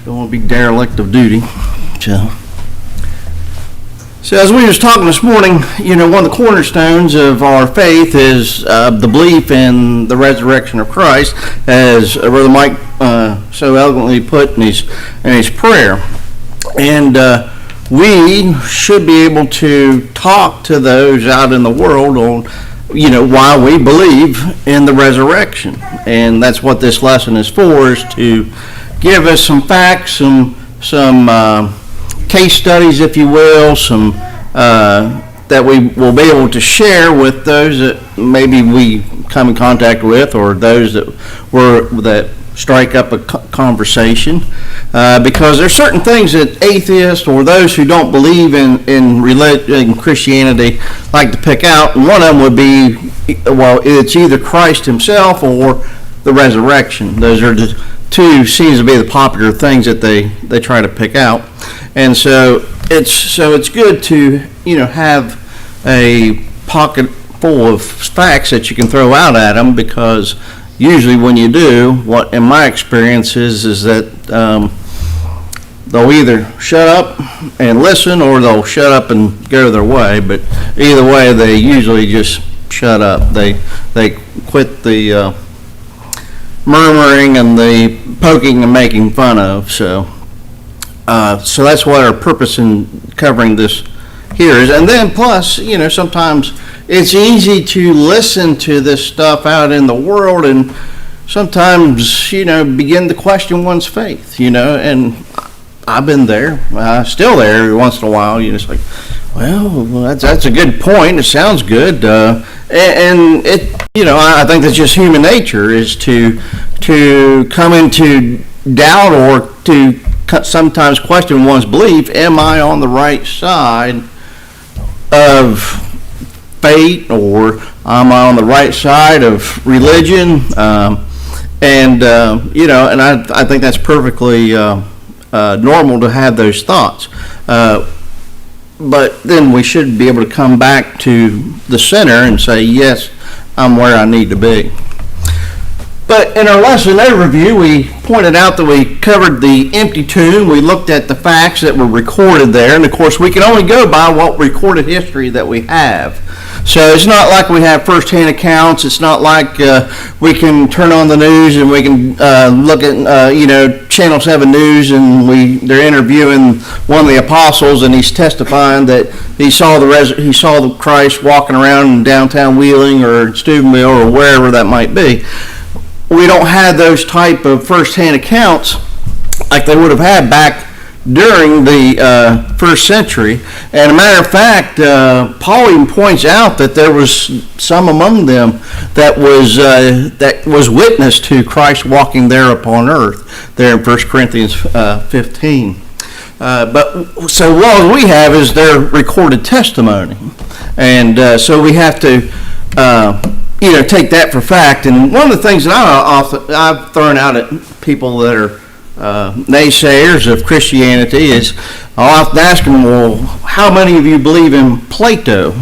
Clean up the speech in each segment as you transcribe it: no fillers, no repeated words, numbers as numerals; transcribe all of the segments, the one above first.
Don't want to be derelict of duty. So as we was talking this morning, one of the cornerstones of our faith is the belief in the resurrection of Christ, as Brother Mike so eloquently put in his prayer. And we should be able to talk to those out in the world on, why we believe in the resurrection. And that's what this lesson is for, is to give us some facts, some case studies, if you will, some that we will be able to share with those that maybe we come in contact with, or those that strike up a conversation, because there's certain things that atheists or those who don't believe in religion, Christianity, like to pick out. One of them would be, it's either Christ himself or the resurrection. Those are the two seems to be the popular things that they try to pick out. And so it's good to have a pocket full of facts that you can throw out at them, because usually when you do, what in my experience is that they'll either shut up and listen, or they'll shut up and go their way. But either way, they usually just shut up. They quit the murmuring and the poking and making fun of. So that's what our purpose in covering this here is. And then plus, sometimes it's easy to listen to this stuff out in the world and sometimes, begin to question one's faith, and I've been there, still there every once in a while. It's like, well, that's a good point. It sounds good. And it, I think that's just human nature, is to come into doubt, or to sometimes question one's belief. Am I on the right side of fate, or am I on the right side of religion? And I think that's perfectly normal to have those thoughts. But then we should be able to come back to the center and say, yes, I'm where I need to be. But in our lesson overview, we pointed out that we covered the empty tomb. We looked at the facts that were recorded there. And of course, we can only go by what recorded history that we have. So it's not like we have first-hand accounts. It's not like we can turn on the news and we can look at Channel 7 News, and they're interviewing one of the apostles, and he's testifying that he saw the Christ walking around in downtown Wheeling or Steubenville or wherever that might be. We don't have those type of first-hand accounts like they would have had back during the first century. And a matter of fact, Paul even points out that there was some among them that was witness to Christ walking there upon earth, there in 1 Corinthians 15. But so what we have is their recorded testimony, and so we have to take that for fact. And one of the things that I've thrown out at people that are naysayers of Christianity is, I'll often ask them, well, how many of you believe in Plato?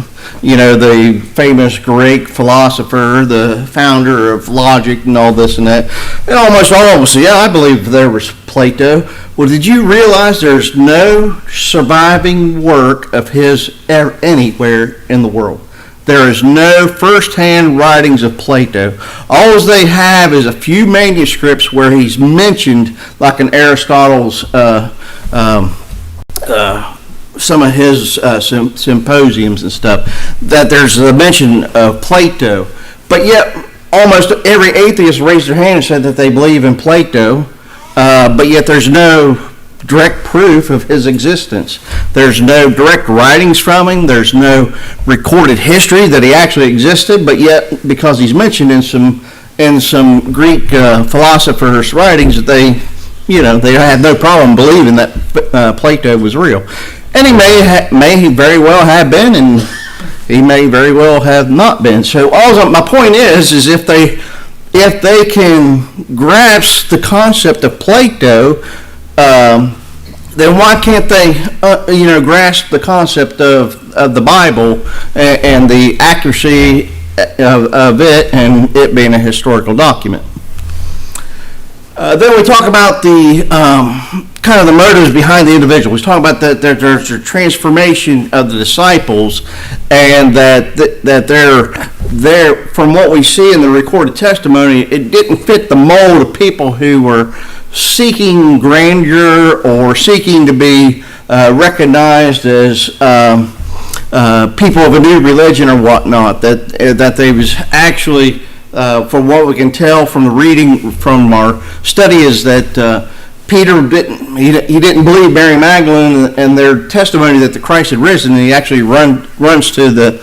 The famous Greek philosopher, the founder of logic and all this and that. And almost all of us say, yeah, I believe there was Plato. Well, did you realize there's no surviving work of his anywhere in the world? There is no first-hand writings of Plato. All they have is a few manuscripts where he's mentioned, like in Aristotle's, some of his symposiums and stuff, that there's a mention of Plato. But yet, almost every atheist raised their hand and said that they believe in Plato, but yet there's no direct proof of his existence. There's no direct writings from him. There's no recorded history that he actually existed, but yet because he's mentioned in some Greek philosophers' writings, that they had no problem believing that Plato was real. And he may very well have been, and he may very well have not been. So my point is if they can grasp the concept of Plato, then why can't they, grasp the concept of the Bible and the accuracy of it, and it being a historical document? Then we talk about the kind of the motives behind the individual. We talk about that there's a transformation of the disciples, and that they're from what we see in the recorded testimony, it didn't fit the mold of people who were seeking grandeur or seeking to be recognized as people of a new religion or whatnot. That they was actually, from what we can tell from the reading from our study, is that Peter didn't believe Mary Magdalene and their testimony that the Christ had risen, and he actually runs to the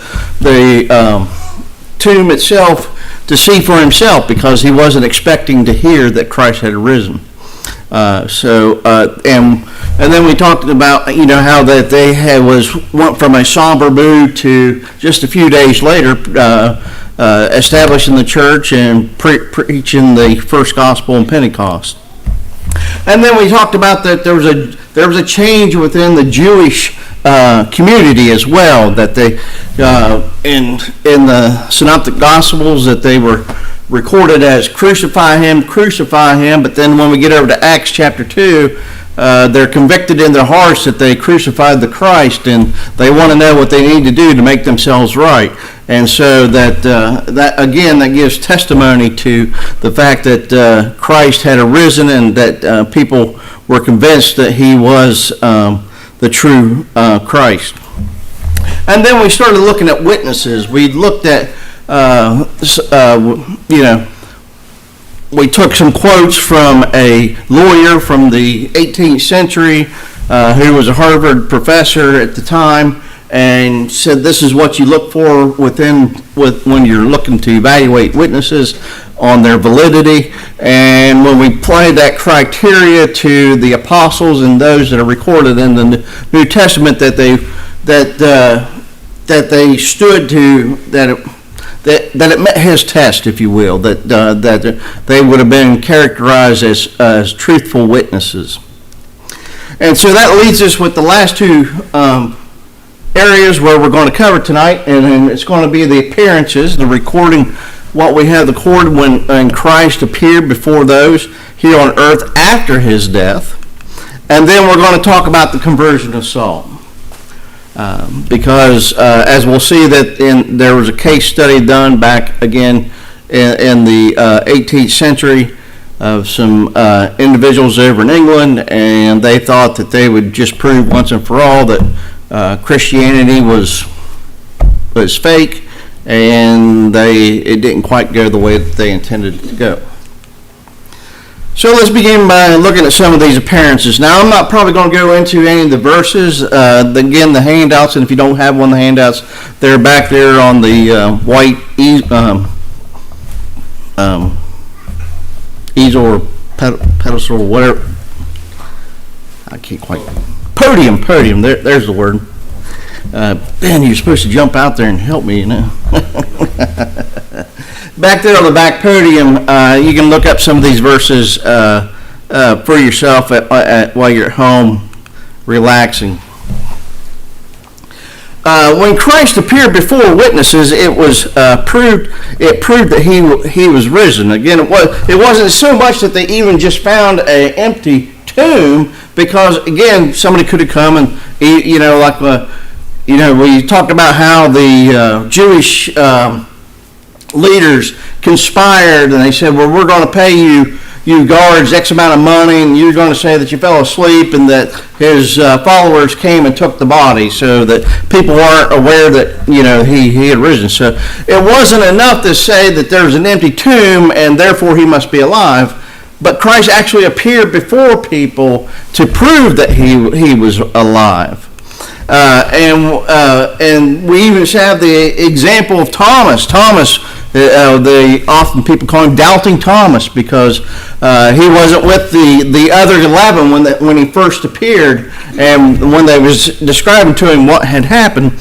tomb itself to see for himself, because he wasn't expecting to hear that Christ had risen. And then we talked about how that they went from a somber mood to just a few days later establishing the church and preaching the first gospel in Pentecost. And then we talked about that there was a change within the Jewish community as well, that they in the Synoptic Gospels that they were recorded as crucify him, but then when we get over to Acts chapter 2, they're convicted in their hearts that they crucified the Christ, and they want to know what they need to do to make themselves right. And so that gives testimony to the fact that Christ had arisen, and that people were convinced that he was the true Christ. And then we started looking at witnesses. We looked at we took some quotes from a lawyer from the 18th century who was a Harvard professor at the time, and said this is what you look for when you're looking to evaluate witnesses on their validity. And when we apply that criteria to the apostles and those that are recorded in the New Testament, that they stood to that it met his test, if you will, that they would have been characterized as truthful witnesses. And so that leads us with the last two areas where we're going to cover tonight, and it's going to be the appearances, the recording, what we have recorded when Christ appeared before those here on earth after his death. And then we're going to talk about the conversion of Saul. Because as we'll see that there was a case study done back again in the 18th century of some individuals over in England, and they thought that they would just prove once and for all that Christianity was fake, and it didn't quite go the way that they intended it to go. So let's begin by looking at some of these appearances. Now, I'm not probably going to go into any of the verses. Again, the handouts, and if you don't have one of the handouts, they're back there on the white easel or pedestal or whatever. I can't quite. Podium. There's the word. Ben, you're supposed to jump out there and help me, Back there on the back podium, you can look up some of these verses for yourself while you're at home relaxing. When Christ appeared before witnesses, it proved that he was risen. Again, it wasn't so much that they even just found an empty tomb, because again, somebody could have come and we talked about how the Jewish leaders conspired, and they said, well, we're going to pay you guards X amount of money, and you're going to say that you fell asleep and that his followers came and took the body, so that people aren't aware that he had risen. So it wasn't enough to say that there's an empty tomb and therefore he must be alive, but Christ actually appeared before people to prove that he was alive. And we even have the example of Thomas. Often people call him Doubting Thomas, because he wasn't with the other 11 when he first appeared, and when they was describing to him what had happened,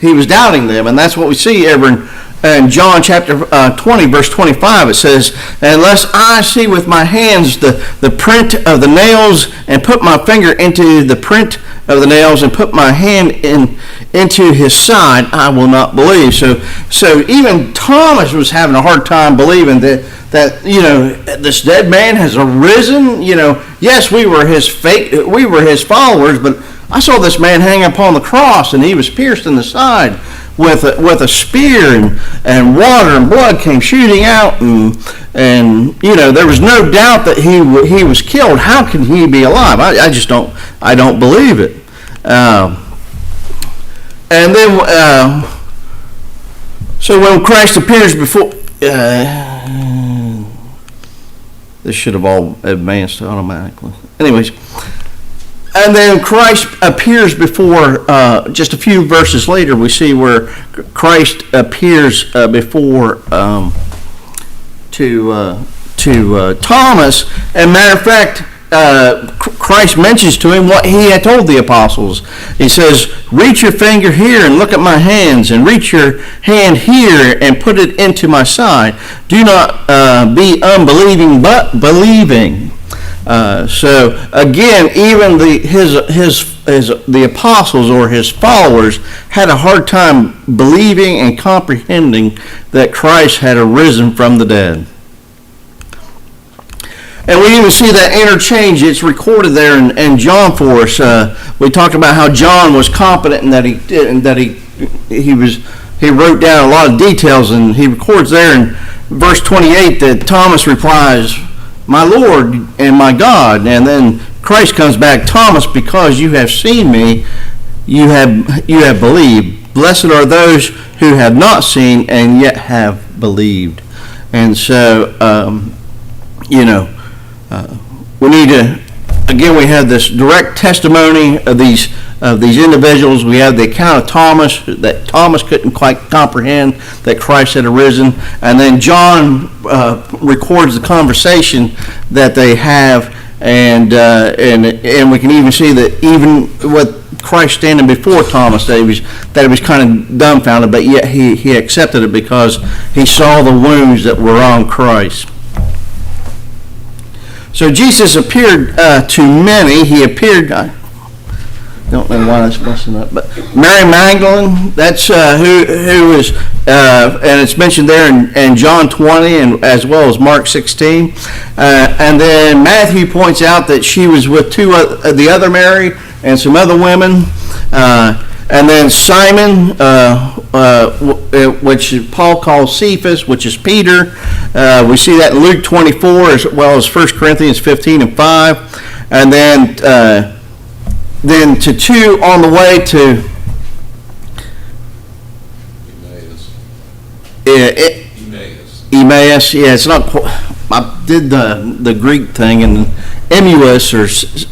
he was doubting them, and that's what we see ever in John chapter 20, verse 25. It says, unless I see with my hands the print of the nails, and put my finger into the print of the nails and put my hand into his side, I will not believe. So even Thomas was having a hard time believing that this dead man has arisen. Yes, we were his followers, but I saw this man hang upon the cross, and he was pierced in the side with a spear, and water and blood came shooting out, and there was no doubt that he was killed. How can he be alive? I don't believe it. And then so when Christ appears before, this should have all advanced automatically. Anyways. And then Christ appears before, just a few verses later, we see where Christ appears before to Thomas. And matter of fact, Christ mentions to him what he had told the apostles. He says, reach your finger here and look at my hands, and reach your hand here and put it into my side. Do not be unbelieving, but believing. So again, even the apostles or his followers had a hard time believing and comprehending that Christ had arisen from the dead. And we even see that interchange. It's recorded there in John for us. We talked about how John was competent and that he wrote down a lot of details, and he records there in verse 28 that Thomas replies, my Lord and my God. And then Christ comes back, Thomas, because you have seen me, you have believed. Blessed are those who have not seen and yet have believed. And so, we need to, again, we have this direct testimony of these individuals. We have the account of Thomas, that Thomas couldn't quite comprehend that Christ had arisen. And then John records the conversation that they have, and we can even see that even with Christ standing before Thomas, that he was kind of dumbfounded, but yet he accepted it because he saw the wounds that were on Christ. So Jesus appeared to many. He appeared, I don't know why that's messing up, but Mary Magdalene, that's who is, and it's mentioned there in John 20 and as well as Mark 16. And then Matthew points out that she was with the other Mary and some other women. And then Simon, which Paul calls Cephas, which is Peter. We see that in Luke 24 as well as 1 Corinthians 15 and 5. And then to two on the way to Emmaus. Yeah, it's not. I did the Greek thing, and Emmaus is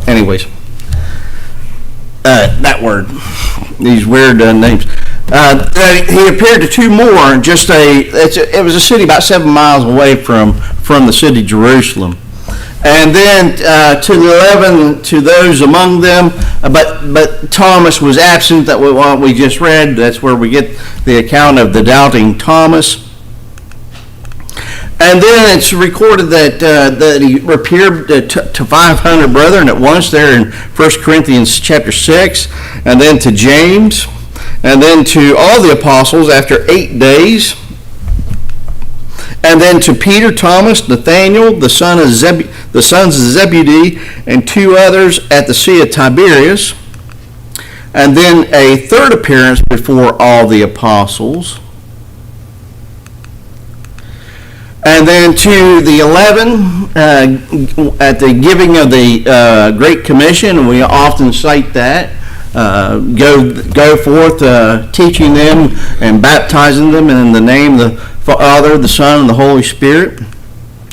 anyways, that word, these weird names. He appeared to two more. It was a city about 7 miles away from the city Jerusalem. And then to the 11, to those among them, but Thomas was absent. That what we just read. That's where we get the account of the doubting Thomas. And then it's recorded that he appeared to 500 brethren at once there in 1 Corinthians chapter 6, and then to James, and then to all the apostles after 8 days, and then to Peter, Thomas, Nathanael, the sons of Zebedee, and two others at the Sea of Tiberias, and then a third appearance before all the apostles. And then to the 11 at the giving of the Great Commission, and we often cite that. Go forth teaching them and baptizing them in the name of the Father, the Son, and the Holy Spirit.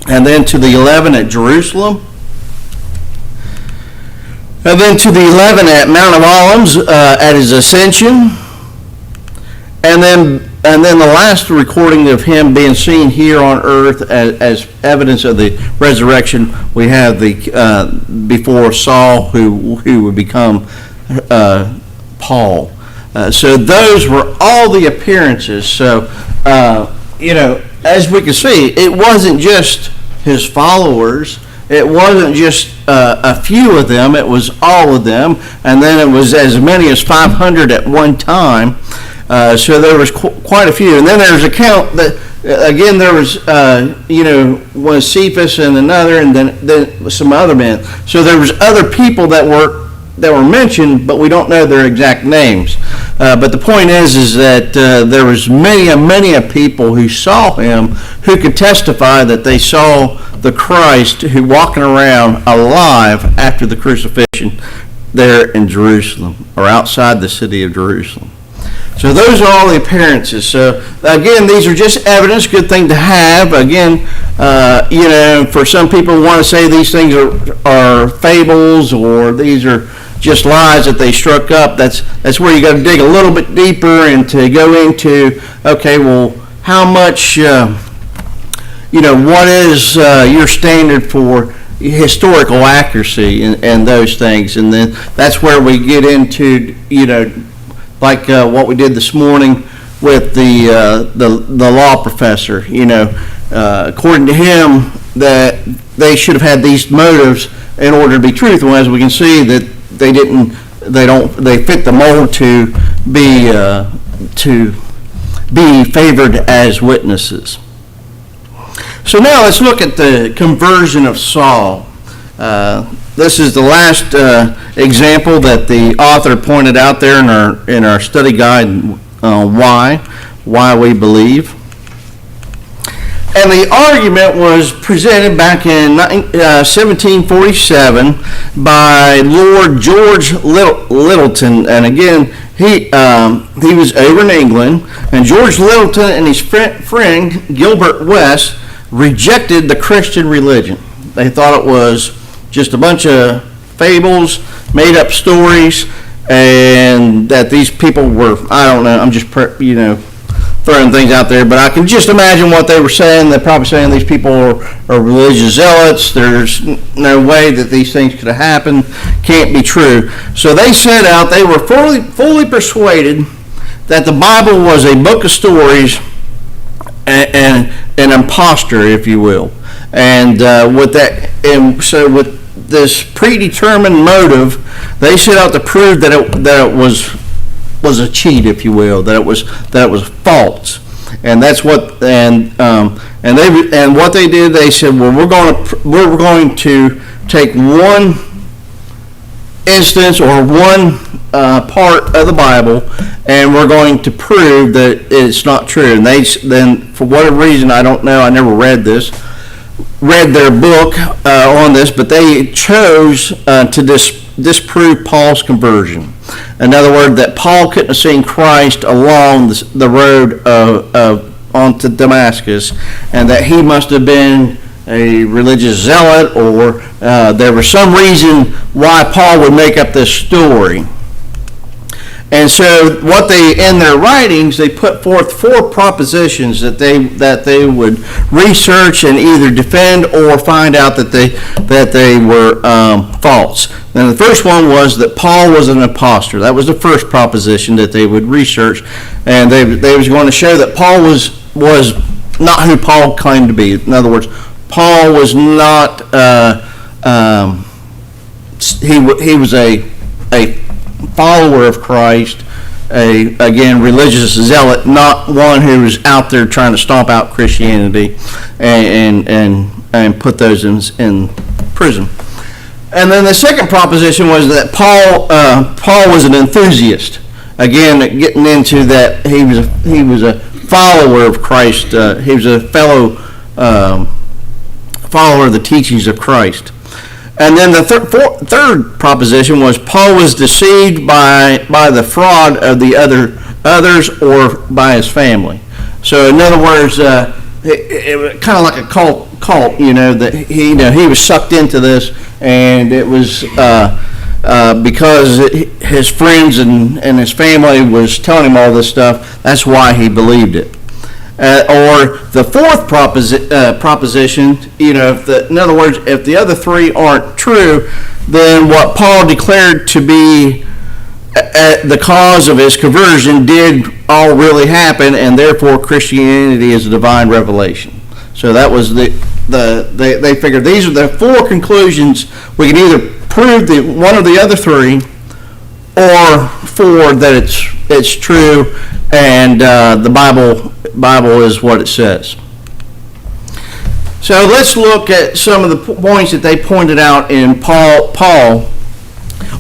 And then to the 11 at Jerusalem. And then to the 11 at Mount of Olives at his ascension. And then the last recording of him being seen here on earth as evidence of the resurrection, we have the before Saul, who would become Paul. So those were all the appearances. So as we can see, it wasn't just his followers it wasn't just a few of them, it was all of them, and then it was as many as 500 at one time. So there was quite a few. And then there's a count that, again, there was, one Cephas and another, and then some other men. So there was other people that were mentioned, but we don't know their exact names. But the point is that there was many people who saw him, who could testify that they saw the Christ who walking around alive after the crucifixion there in Jerusalem, or outside the city of Jerusalem. So those are all the appearances. So again, these are just evidence, good thing to have. Again, for some people who want to say these things are fables, or these are just lies that they struck up. That's where you got to dig a little bit deeper and to go into, okay, well, how much, what is your standard for historical accuracy and those things? And then that's where we get into, like what we did this morning with the law professor. According to him, that they should have had these motives in order to be truthful. As we can see, that they fit the mold to be favored as witnesses. So now let's look at the conversion of Saul. This is the last example that the author pointed out there in our study guide on why we believe. And the argument was presented back in 1747 by Lord George Lyttelton. And again, he was over in England, and George Lyttelton and his friend Gilbert West rejected the Christian religion. They thought it was just a bunch of fables, made up stories, and that these people were, I don't know, I'm just throwing things out there, but I can just imagine what they were saying. They're probably saying these people are religious zealots. There's no way that these things could have happened. Can't be true. So they set out. They were fully persuaded that the Bible was a book of stories and an impostor, if you will. And with this predetermined motive, they set out to prove that it was a cheat, if you will, that it was false. And that's what what they did. They said, well, we're going to take one instance or one part of the Bible, and we're going to prove that it's not true. And then for whatever reason, I don't know, I never read their book on this, but they chose to disprove Paul's conversion. In other words, that Paul couldn't have seen Christ along the road onto Damascus, and that he must have been a religious zealot, or there was some reason why Paul would make up this story. And so what in their writings, they put forth 4 propositions that they would research and either defend or find out that they were false. And the first one was that Paul was an impostor. That was the first proposition that they would research, and they was going to show that Paul was not who Paul claimed to be. In other words, Paul was not. He was a follower of Christ, again, religious zealot, not one who was out there trying to stomp out Christianity and put those in prison. And then the second proposition was that Paul was an enthusiast. Again, getting into that he was a follower of Christ. He was a fellow follower of the teachings of Christ. And then the third proposition was Paul was deceived by the fraud of the others or by his family. So in other words, it was kind of like a cult. That he was sucked into this, and it was because his friends and his family was telling him all this stuff. That's why he believed it. Or the fourth proposition, in other words, if the other 3 aren't true, then what Paul declared to be the cause of his conversion did all really happen, and therefore Christianity is a divine revelation. So that was they figured these are the four conclusions. We can either prove the one or the other three, or four that it's true, and the Bible is what it says. So let's look at some of the points that they pointed out in Paul,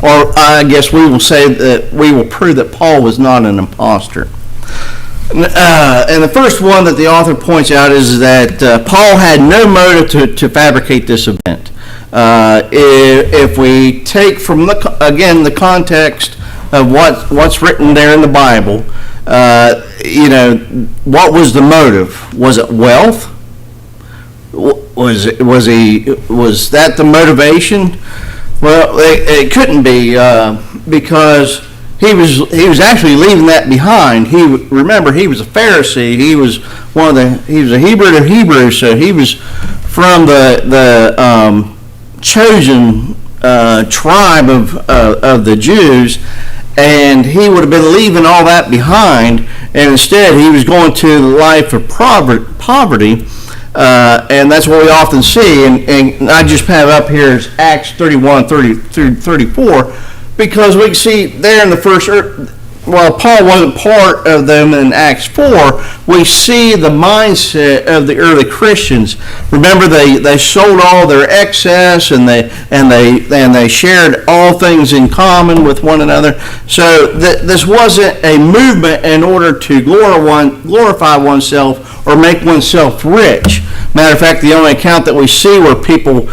or I guess we will say that we will prove that Paul was not an imposter. And the first one that the author points out is that Paul had no motive to fabricate this event. If we take from the context of what's written there in the Bible, what was the motive? Was it wealth? Was that the motivation? Well, it couldn't be because he was actually leaving that behind. Remember he was a Pharisee. He was a Hebrew of Hebrews, so he was from the chosen tribe of the Jews, and he would have been leaving all that behind, and instead he was going to the life of poverty. And that's what we often see, and I just have up here is Acts 31:30 through 34, because we can see there in the first, while Paul wasn't part of them in Acts 4, we see the mindset of the early Christians. Remember, they sold all their excess, and they shared all things in common with one another. So this wasn't a movement in order to glorify oneself or make oneself rich. Matter of fact, the only account that we see where people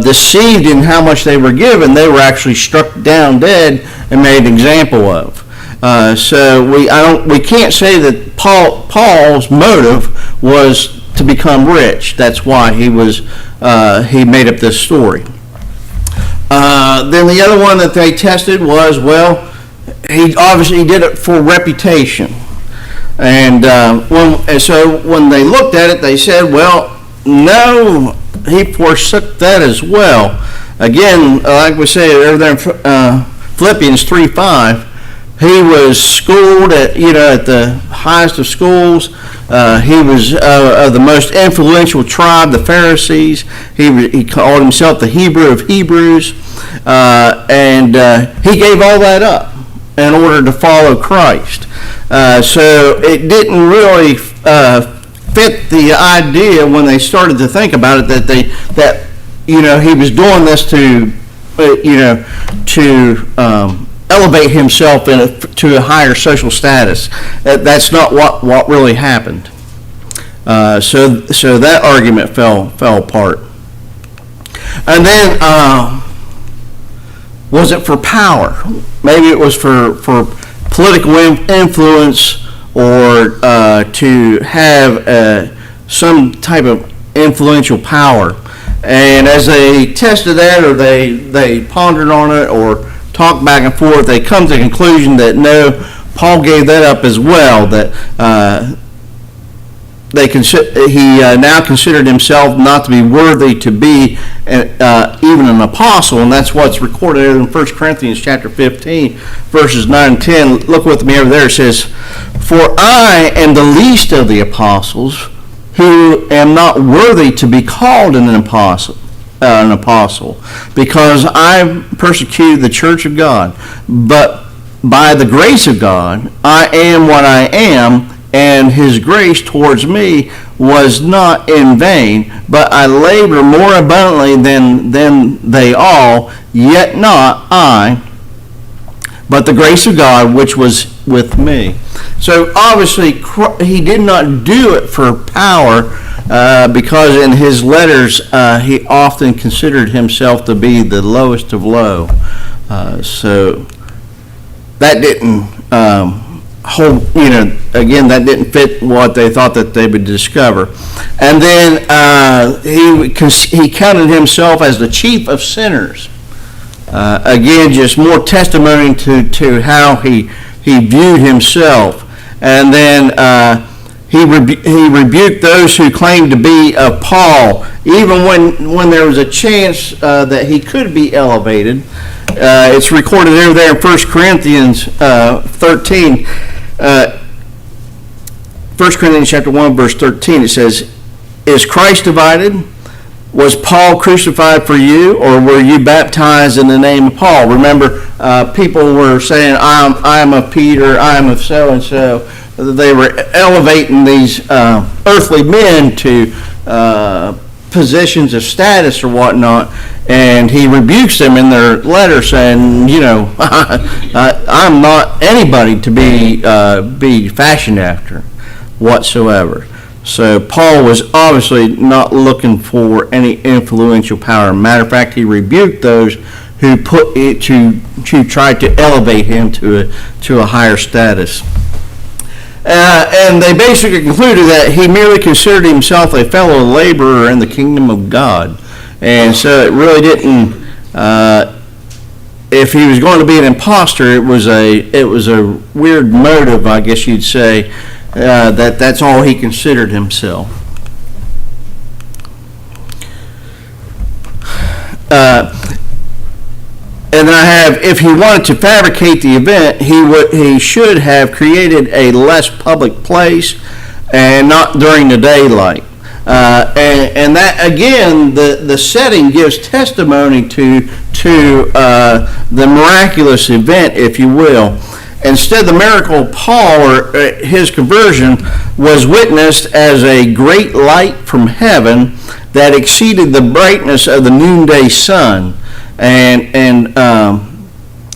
deceived in how much they were given, they were actually struck down dead and made an example of. So we can't say that Paul's motive was to become rich. That's why he made up this story. Then the other one that they tested was, he obviously did it for reputation. And so when they looked at it, they said, no, he forsook that as well. Again, like we say over there in Philippians 3:5, he was schooled at the highest of schools. He was of the most influential tribe, the Pharisees. He called himself the Hebrew of Hebrews, and he gave all that up in order to follow Christ. So it didn't really fit the idea when they started to think about it that he was doing this to elevate himself to a higher social status. That's not what really happened. So that argument fell apart. And then was it for power? Maybe it was for political influence, or to have some type of influential power. And as they tested that, or they pondered on it, or talked back and forth, they come to the conclusion that no, Paul gave that up as well. That he now considered himself not to be worthy to be even an apostle, and that's what's recorded in 1 Corinthians chapter 15, verses 9 and 10. Look with me over there. It says, "For I am the least of the apostles, who am not worthy to be called an apostle, because I persecuted the church of God. But by the grace of God, I am what I am, and his grace towards me was not in vain, but I labor more abundantly than they all, yet not I, but the grace of God which was with me." So obviously he did not do it for power, because in his letters he often considered himself to be the lowest of low. So that didn't again, that didn't fit what they thought that they would discover. And then he counted himself as the chief of sinners. Again, just more testimony to how he viewed himself. And then he rebuked those who claimed to be of Paul, even when there was a chance that he could be elevated. It's recorded over there in 1 Corinthians 13. 1 Corinthians chapter 1, verse 13, it says, Is Christ divided? Was Paul crucified for you, or were you baptized in the name of Paul? Remember, people were saying, I am of Peter, I am of so-and-so. They were elevating these earthly men to positions of status or whatnot, and he rebukes them in their letter saying, I'm not anybody to be fashioned after whatsoever. So Paul was obviously not looking for any influential power. Matter of fact, he rebuked those who put it to try to elevate him to a higher status. And they basically concluded that he merely considered himself a fellow laborer in the kingdom of God. And so it really didn't, if he was going to be an imposter, it was a weird motive, I guess you'd say, that's all he considered himself. And then I have, if he wanted to fabricate the event, he should have created a less public place and not during the daylight. And that, again, the setting gives testimony to the miraculous event, if you will. Instead, the miracle of Paul, or his conversion, was witnessed as a great light from heaven that exceeded the brightness of the noonday sun. And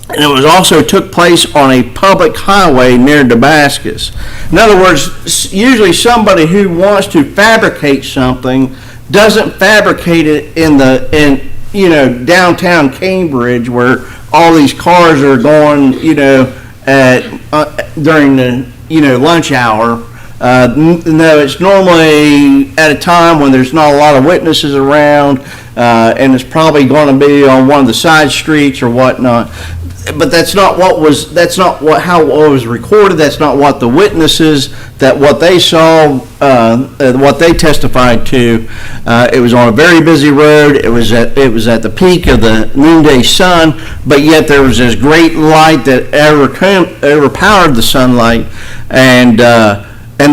it was also took place on a public highway near Damascus. In other words, usually somebody who wants to fabricate something doesn't fabricate it in downtown Cambridge where all these cars are going during the lunch hour. No, it's normally at a time when there's not a lot of witnesses around, and it's probably going to be on one of the side streets or whatnot. But that's not how it was recorded. That's not what the witnesses, what they saw, what they testified to. It was on a very busy road. It was at the peak of the noonday sun, but yet there was this great light that overpowered the sunlight, and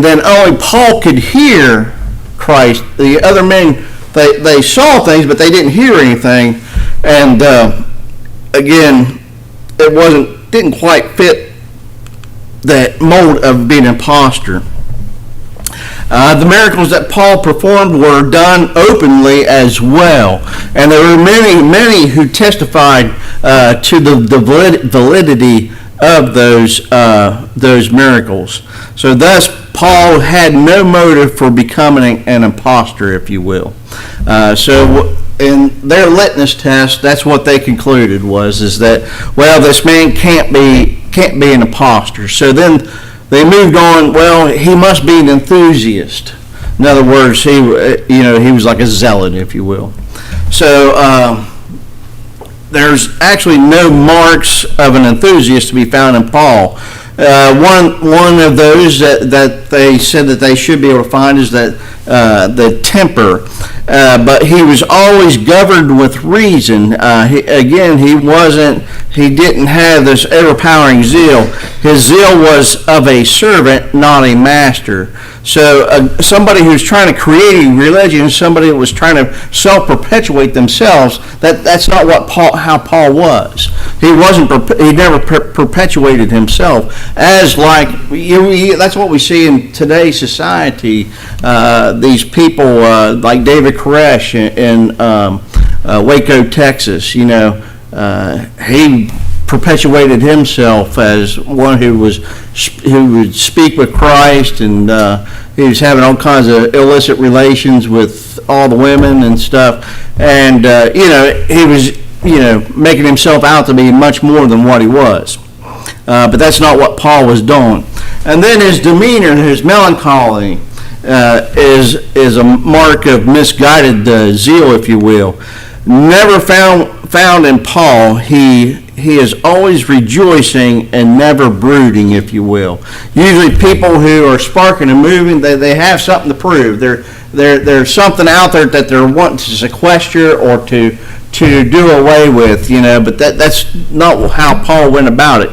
then only Paul could hear Christ. The other men, they saw things, but they didn't hear anything. And again, it didn't quite fit that mold of being an imposter. The miracles that Paul performed were done openly as well, and there were many who testified to the validity of those miracles. So thus, Paul had no motive for becoming an imposter, if you will. So in their litmus test, that's what they concluded is that, well, this man can't be an imposter. So then they moved on. Well, he must be an enthusiast. In other words, he was like a zealot, if you will. So there's actually no marks of an enthusiast to be found in Paul. One of those that they said that they should be able to find is that the temper. But he was always governed with reason. He didn't have this overpowering zeal. His zeal was of a servant, not a master. So somebody who's trying to create a religion, somebody that was trying to self-perpetuate themselves, that's not how Paul was. He never perpetuated himself. As that's what we see in today's society. These people like David Koresh in Waco, Texas, he perpetuated himself as one who would speak with Christ, and he was having all kinds of illicit relations with all the women and stuff, and he was making himself out to be much more than what he was. But that's not what Paul was doing. And then his demeanor, his melancholy, is a mark of misguided zeal, if you will. Never found in Paul. He is always rejoicing and never brooding, if you will. Usually people who are sparking and moving, they have something to prove. There's something out there that they're wanting to sequester or to do away with, but that's not how Paul went about it.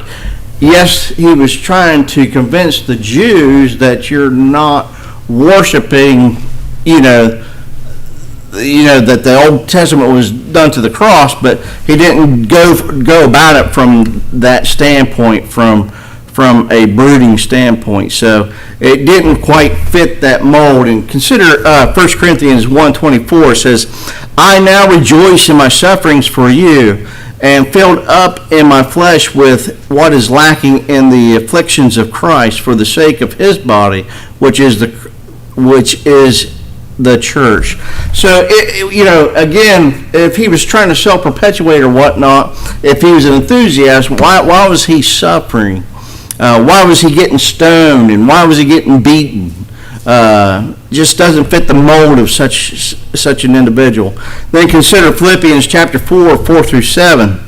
Yes, he was trying to convince the Jews that you're not worshiping, that the Old Testament was done to the cross, but he didn't go about it from that standpoint, from a brooding standpoint. So it didn't quite fit that mold. And consider 1 Corinthians 1:24 says, "I now rejoice in my sufferings for you, and filled up in my flesh with what is lacking in the afflictions of Christ for the sake of his body, which is the church." So, again, if he was trying to self-perpetuate or whatnot, if he was an enthusiast, why was he suffering? Why was he getting stoned, and why was he getting beaten? Just doesn't fit the mold of such an individual. Then consider Philippians chapter 4:4-7,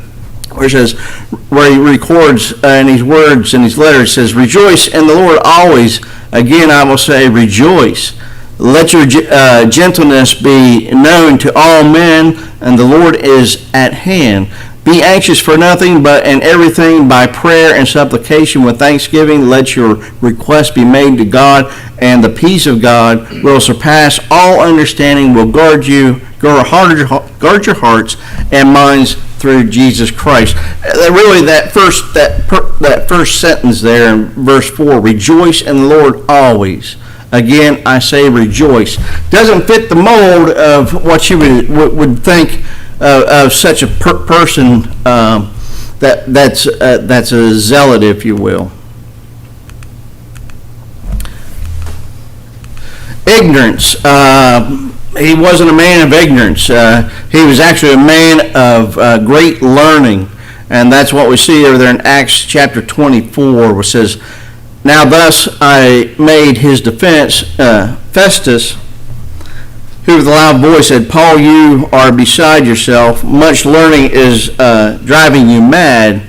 where he records in these words, in these letters, says, "Rejoice in the Lord always. Again, I will say, rejoice. Let your gentleness be known to all men, and the Lord is at hand. Be anxious for nothing, but in everything by prayer and supplication with thanksgiving, let your requests be made to God, and the peace of God will surpass all understanding, will guard your hearts and minds through Jesus Christ." Really, that first sentence there in verse 4, "Rejoice in the Lord always. Again, I say rejoice," doesn't fit the mold of what you would think of such a person that's a zealot, if you will. Ignorance. He wasn't a man of ignorance. He was actually a man of great learning, and that's what we see over there in Acts chapter 24, which says, "Now thus I made his defense, Festus, who with a loud voice said, 'Paul, you are beside yourself. Much learning is driving you mad.'"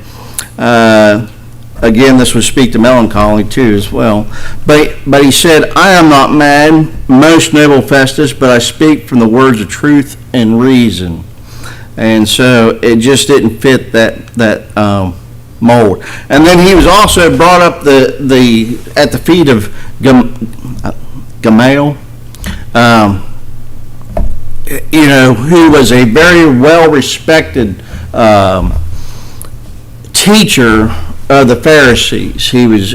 Again, this would speak to melancholy too as well. But he said, "I am not mad, most noble Festus, but I speak from the words of truth and reason." And so it just didn't fit that mold. And then he was also brought up at the feet of Gamaliel, who was a very well-respected teacher of the Pharisees. He was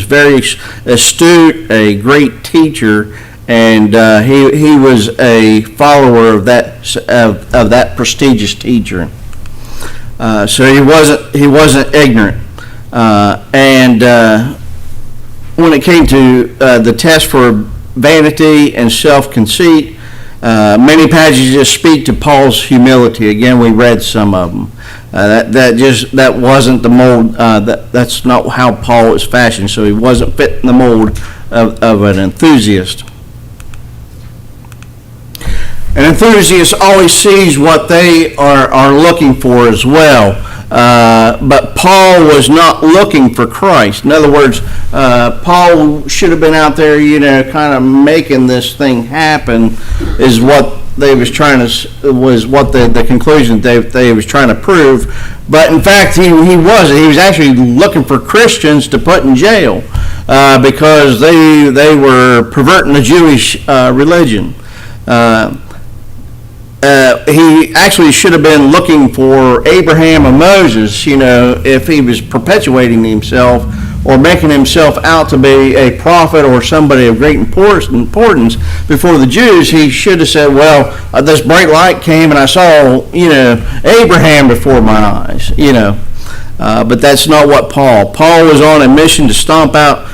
very astute, a great teacher, and he was a follower of that prestigious teacher. So he wasn't ignorant. And when it came to the test for vanity and self-conceit, many passages speak to Paul's humility. Again, we read some of them. That wasn't the mold. That's not how Paul was fashioned. So he wasn't fitting the mold of an enthusiast. An enthusiast always sees what they are looking for as well. But Paul was not looking for Christ. In other words, Paul should have been out there, kind of making this thing happen, is what they was trying to, was what the conclusion they was trying to prove. But in fact, he wasn't. He was actually looking for Christians to put in jail because they were perverting the Jewish religion. He actually should have been looking for Abraham or Moses, if he was perpetuating himself or making himself out to be a prophet or somebody of great importance before the Jews. He should have said, well, this bright light came and I saw, Abraham before my eyes, But that's not what Paul was on a mission to stomp out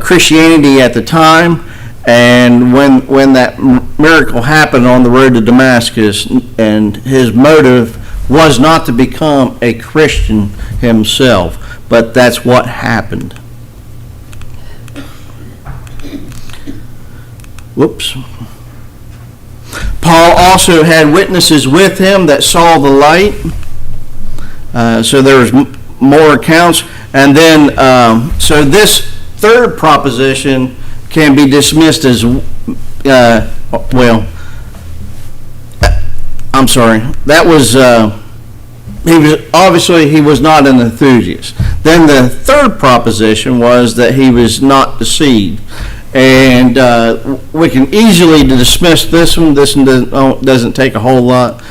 Christianity at the time. And when that miracle happened on the road to Damascus, and his motive was not to become a Christian himself, but that's what happened. Whoops. Paul also had witnesses with him that saw the light. So there was more accounts. And then, so this third proposition can be dismissed as, I'm sorry. That was, he was not an enthusiast. Then the third proposition was that he was not deceived. And we can easily dismiss this one. This one doesn't take a whole lot.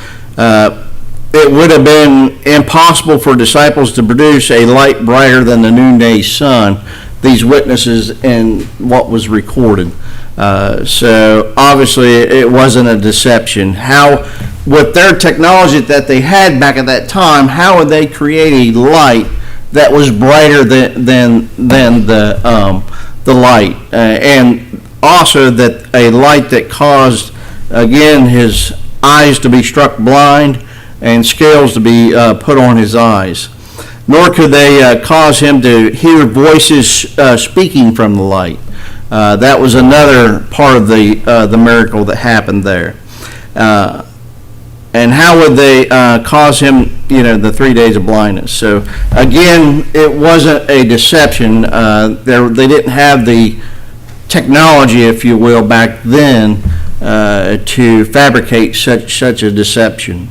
It would have been impossible for disciples to produce a light brighter than the noonday sun, these witnesses in what was recorded. So obviously it wasn't a deception. How, with their technology that they had back at that time, how would they create a light that was brighter than the light? And also that a light that caused, again, his eyes to be struck blind and scales to be put on his eyes. Nor could they cause him to hear voices speaking from the light. That was another part of the miracle that happened there. And how would they cause him, the 3 days of blindness? So again, it wasn't a deception. They didn't have the technology, if you will, back then to fabricate such a deception.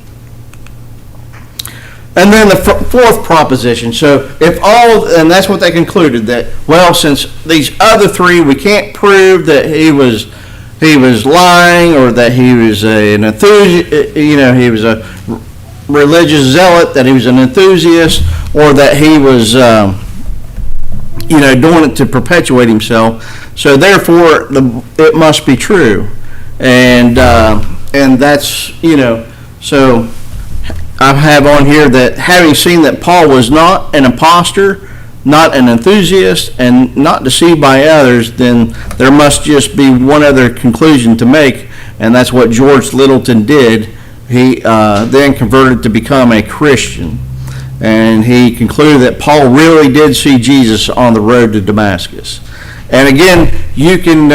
And then the fourth proposition. So and that's what they concluded, that, well, since these other three, we can't prove that he was lying, or that he was an enthusiast, he was a religious zealot, that he was an enthusiast, or that he was, doing it to perpetuate himself. So therefore, it must be true, and that's, so I have on here that having seen that Paul was not an impostor, not an enthusiast, and not deceived by others, then there must just be one other conclusion to make, and that's what George Littleton did. He then converted to become a Christian, and he concluded that Paul really did see Jesus on the road to Damascus. And again, you can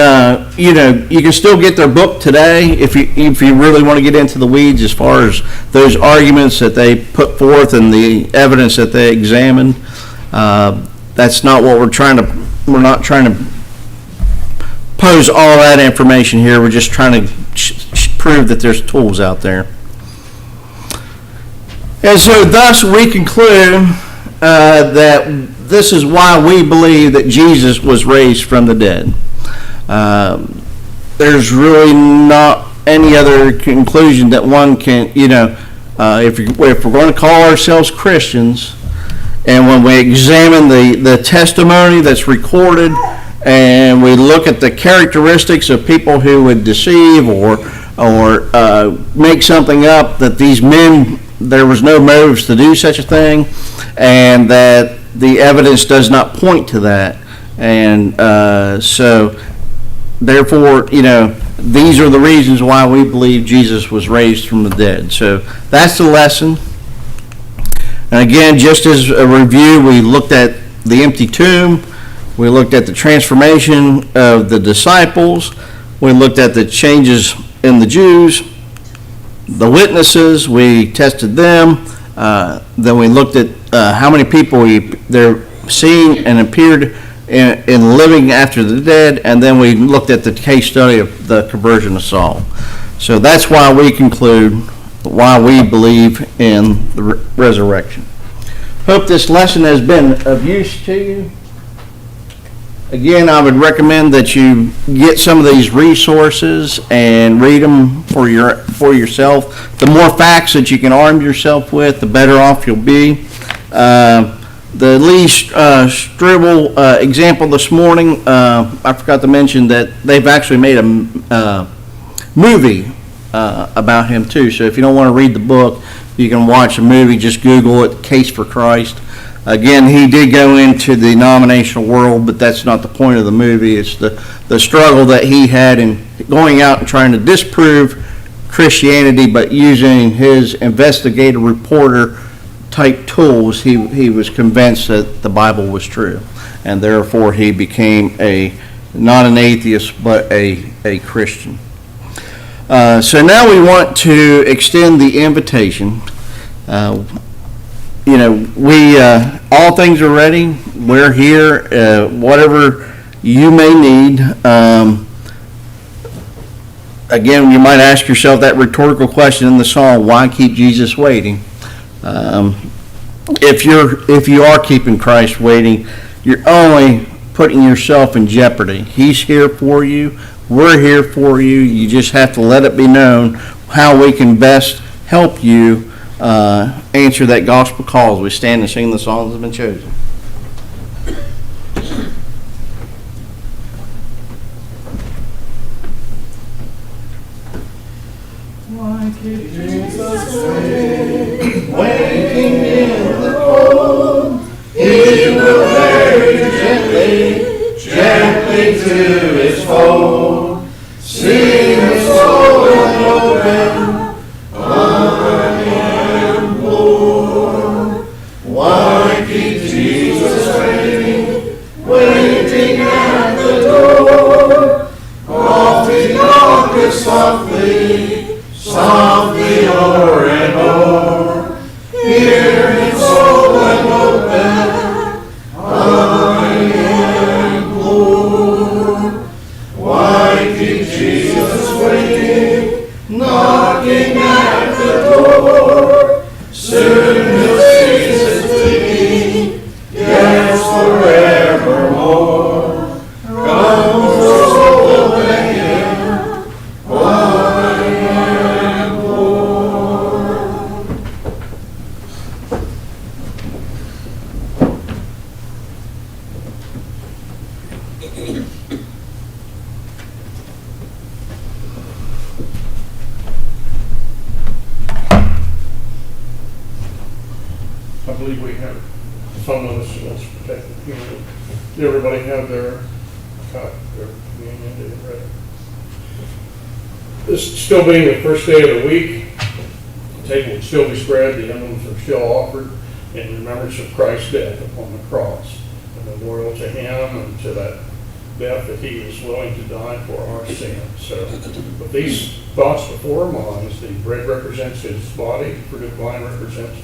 still get their book today if you really want to get into the weeds as far as those arguments that they put forth and the evidence that they examined. That's not what we're not trying to pose all that information here. We're just trying to prove that there's tools out there. And so thus we conclude that this is why we believe that Jesus was raised from the dead. There's really not any other conclusion that one can, if we're going to call ourselves Christians, and when we examine the testimony that's recorded, and we look at the characteristics of people who would deceive or make something up, that these men, there was no motives to do such a thing, and that the evidence does not point to that. And so therefore, these are the reasons why we believe Jesus was raised from the dead. So that's the lesson. And again, just as a review, we looked at the empty tomb, we looked at the transformation of the disciples, we looked at the changes in the Jews, the witnesses, we tested them, then we looked at how many people they're seeing and appeared in living after the dead, and then we looked at the case study of the conversion of Saul. So that's why we conclude, why we believe in the resurrection. Hope this lesson has been of use to you. Again, I would recommend that you get some of these resources and read them for yourself. The more facts that you can arm yourself with, the better off you'll be. The Lee Strobel example this morning, I forgot to mention that they've actually made a movie about him too. So if you don't want to read the book, you can watch a movie. Just Google it, Case for Christ. Again, he did go into the denominational world, but that's not the point of the movie. It's the struggle that he had in going out and trying to disprove Christianity, but using his investigative reporter type tools, he was convinced that the Bible was true, and therefore he became not an atheist, but a Christian. So now we want to extend the invitation. All things are ready. We're here. Whatever you may need. Again, you might ask yourself that rhetorical question in the song, why keep Jesus waiting? If you are keeping Christ waiting, you're only putting yourself in jeopardy. He's here for you. We're here for you. You just have to let it be known how we can best help you answer that gospel call as we stand and sing the songs that have been chosen. Waiting in the cold, He will bear you gently to His fold. Sing His soul and open, I am Lord. Why keep Jesus waiting at the door? Off He knocketh softly, softly o'er and o'er. Hear His soul and open, I am Lord. Why keep Jesus waiting, knocking at the door? Soon He'll cease to be, yes, forevermore. Come, soul, obey Him, I am Lord. I believe we have someone that's supposed to protect the community. Did everybody have their communion day ready? This still being the first day of the week, the table will still be spread, the emblems are still offered in remembrance of Christ's death upon the cross, a memorial to Him and to that death that He was willing to die for our sins. So with these thoughts before our minds, the bread represents His body, the fruit of the vine represents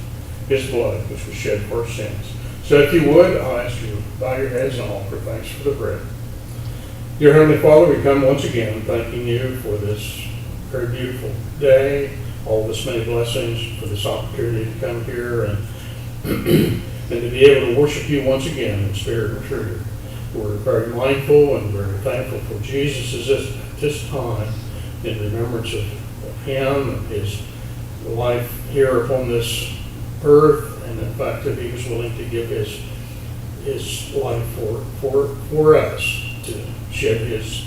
His blood, which was shed for our sins. So if you would, I'll ask you to bow your heads and offer thanks for the bread. Dear Heavenly Father, we come once again thanking You for this very beautiful day, all this many blessings, for this opportunity to come here and and to be able to worship You once again in spirit and truth. We're very mindful and very thankful for Jesus at this time in remembrance of Him and His life here upon this earth, and the fact that He was willing to give His life for us, to shed His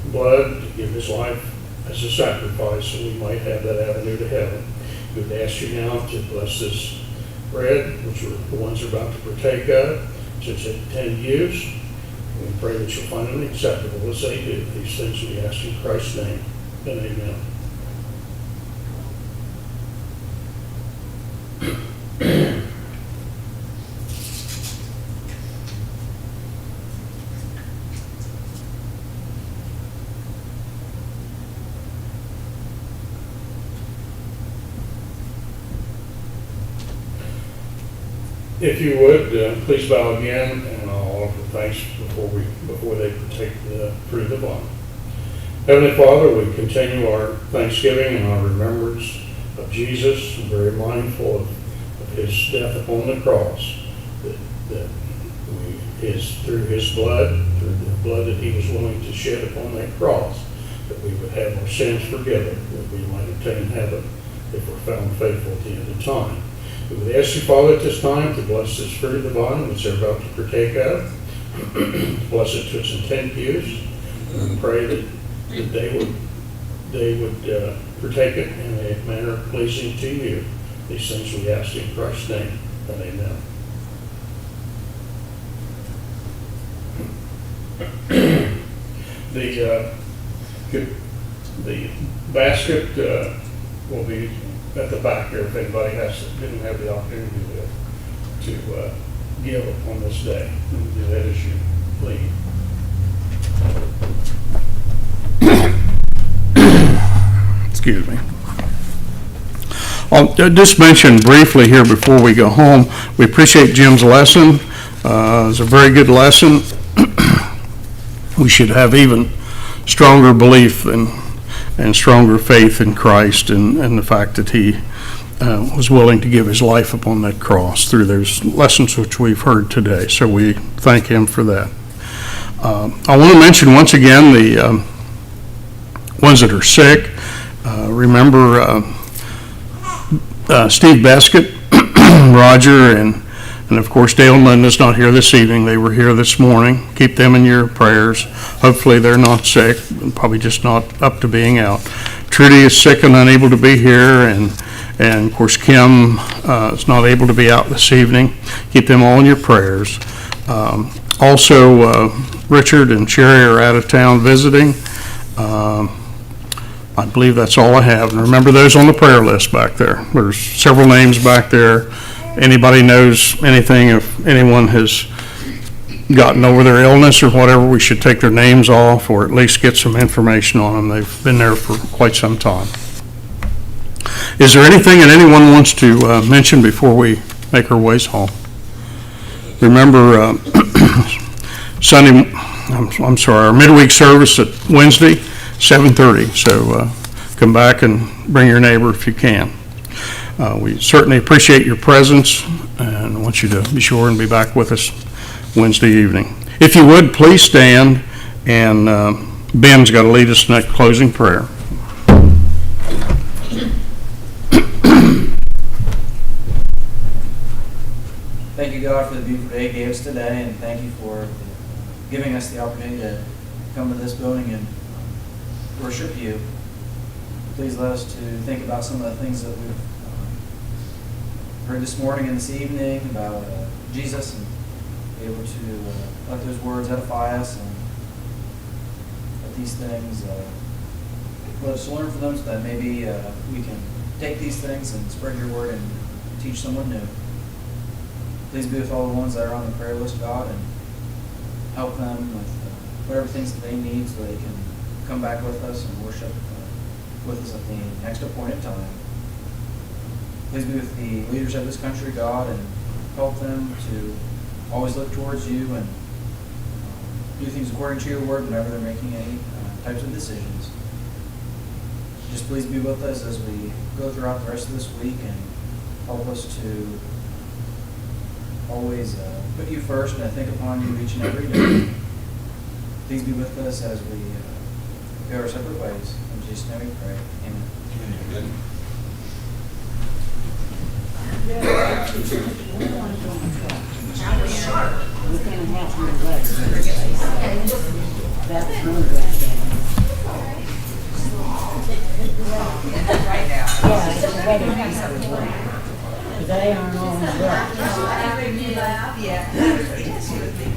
blood, to give His life as a sacrifice so we might have that avenue to heaven. We would ask You now to bless this bread, which we're the ones are about to partake of, since it intend use. We pray that You'll find them acceptable as they do. These things we ask in Christ's name, and amen. If you would, please bow again, and I'll offer thanks before they partake the fruit of the vine. Heavenly Father, we continue our thanksgiving and our remembrance of Jesus, and very mindful of His death upon the cross, that through His blood, through the blood that He was willing to shed upon that cross, that we would have our sins forgiven, that we might obtain heaven if we're found faithful at the end of time. We would ask You, Father, at this time to bless this fruit of the vine which they're about to partake of. Bless it to its intended use. And we pray that they would partake it in a manner pleasing to You. These things we ask in Christ's name, and amen. The basket will be at the back here if anybody didn't have the opportunity to give on this day. Do that as you leave. Excuse me. I'll just mention briefly here before we go home, we appreciate Jim's lesson. It was a very good lesson. We should have even stronger belief and stronger faith in Christ and the fact that He was willing to give his life upon that cross through those lessons which we've heard today. So we thank him for that. I want to mention once again the ones that are sick. Remember Steve Baskett, Roger, and of course Dale and Linda's not here this evening. They were here this morning. Keep them in your prayers. Hopefully they're not sick, probably just not up to being out. Trudy is sick and unable to be here, and of course Kim is not able to be out this evening. Keep them all in your prayers. Also, Richard and Sherry are out of town visiting. I believe that's all I have. And remember those on the prayer list back there. There's several names back there. Anybody knows anything, if anyone has gotten over their illness or whatever, we should take their names off or at least get some information on them. They've been there for quite some time. Is there anything that anyone wants to mention before we make our ways home? Remember Sunday, I'm sorry, our midweek service at Wednesday, 7:30. So come back and bring your neighbor if you can. We certainly appreciate your presence and want you to be sure and be back with us Wednesday evening. If you would, please stand, and Ben's got to lead us in that closing prayer. Thank you, God, for the beautiful day you gave us today, and thank you for giving us the opportunity to come to this building and worship you. Please let us to think about some of the things that we've heard this morning and this evening about Jesus, and be able to let those words edify us, and let these things let us learn from them, so that maybe we can take these things and spread your word and teach someone new. Please be with all the ones that are on the prayer list, God, and help them with whatever things that they need so they can come back with us and worship with us at the next appointed time. Please be with the leaders of this country, God, and help them to always look towards you and do things according to your word whenever they're making any types of decisions. Just please be with us as we go throughout the rest of this week, and help us to always put you first and think upon you each and every day. Please be with us as we go our separate ways. In Jesus' name we pray. Amen. They aren't on the